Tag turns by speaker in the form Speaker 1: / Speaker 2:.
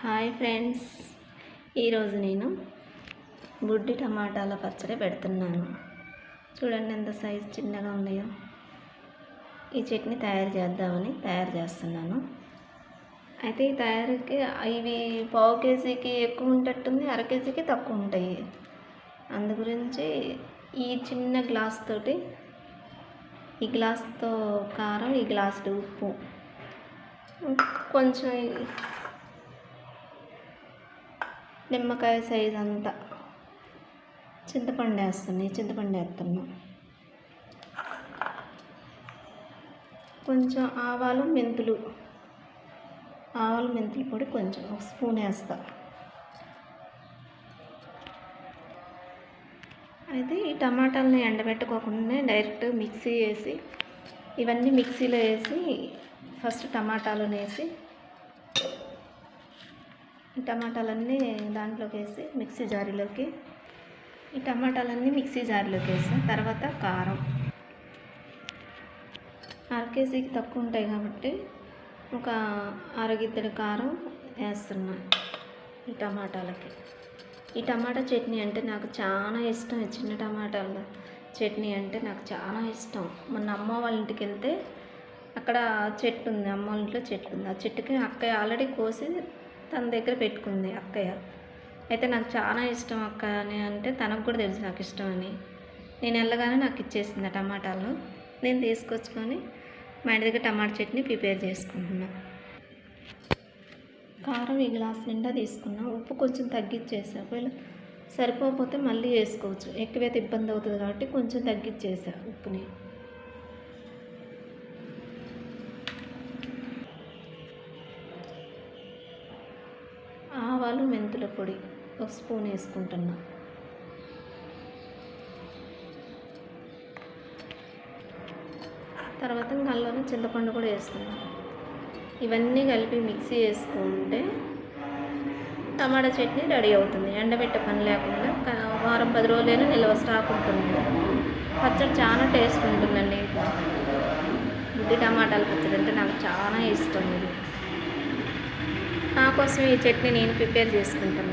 Speaker 1: Hi friends, ఈరోజు నేను బుడ్డి టమాటాల పచ్చడి పెడుతున్నాను. చూడండి ఎంత సైజు చిన్నగా ఉన్నాయో. ఈ చట్నీ తయారు చేస్తున్నాను. అయితే ఈ తయారీకి ఇవి పావు కేజీకి ఎక్కువ ఉంటట్టుంది, అర కేజీకి తక్కువ ఉంటాయి. అందు గురించి ఈ చిన్న గ్లాస్ తోటి ఈ గ్లాస్తో కారం, ఈ గ్లాసు ఉప్పు, కొంచెం నిమ్మకాయ సైజ్ అంతా చింతపండు వేస్తున్నాం. కొంచెం ఆవాలు మెంతులు పొడి కొంచెం ఒక స్పూన్ వేస్తా. అయితే ఈ టమాటాలను ఎండబెట్టుకోకుండా డైరెక్ట్ మిక్సీ వేసి, ఇవన్నీ మిక్సీలో వేసి ఫస్ట్ టమాటాలను వేసి, ఈ టమాటాలన్నీ దాంట్లోకి వేసి మిక్సీ జారీలోకి వేసి, తర్వాత కారం అర కేజీకి తక్కువ ఉంటాయి కాబట్టి ఒక అరగిద్దడి కారం వేస్తున్నా ఈ టమాటాలకి. ఈ టమాటా చట్నీ అంటే నాకు చాలా ఇష్టం. చిన్న టమాటాల చట్నీ అంటే నాకు చాలా ఇష్టం. మొన్న అమ్మ వాళ్ళ ఇంటికి వెళ్తే అక్కడ చెట్టు ఉంది, అమ్మ వాళ్ళ ఇంట్లో చెట్టు ఉంది. ఆ చెట్టుకి అక్కయ్య ఆల్రెడీ కోసి తన దగ్గర పెట్టుకుంది అక్కయ్య. అయితే నాకు చాలా ఇష్టం అక్క అని అంటే తనకు కూడా తెలుసు నాకు ఇష్టం అని. నేను వెళ్ళగానే నాకు ఇచ్చేసింది ఆ టమాటాలు. నేను తీసుకొచ్చుకొని మా ఇంటి దగ్గర టమాటా చట్నీ ప్రిపేర్ చేసుకుంటున్నా. కారం ఈ గ్లాస్ నిండా తీసుకున్నా. ఉప్పు కొంచెం తగ్గించేసా. ఒకవేళ సరిపోకపోతే మళ్ళీ వేసుకోవచ్చు. ఎక్కువైతే ఇబ్బంది అవుతుంది కాబట్టి కొంచెం తగ్గించేసా ఉప్పుని. ఆవాలు మెంతుల పొడి ఒక స్పూన్ వేసుకుంటున్నా. తర్వాత అందులోనే చింతపండు కూడా వేస్తున్నా. ఇవన్నీ కలిపి మిక్సీ వేసుకుంటే టమాటా చట్నీ రెడీ అవుతుంది. ఎండబెట్టే పని లేకుండా వారం 10 రోజులైనా నిల్వ స్టాక్ ఉంటుంది. పచ్చడి చాలా టేస్ట్ ఉంటుందండి. బుడ్డి టమాటాల పచ్చడి అంటే నాకు చాలా ఇష్టం. ఇది నా కోసం ఈ చట్నీ నేను ప్రిపేర్ చేసుకుంటున్నాను.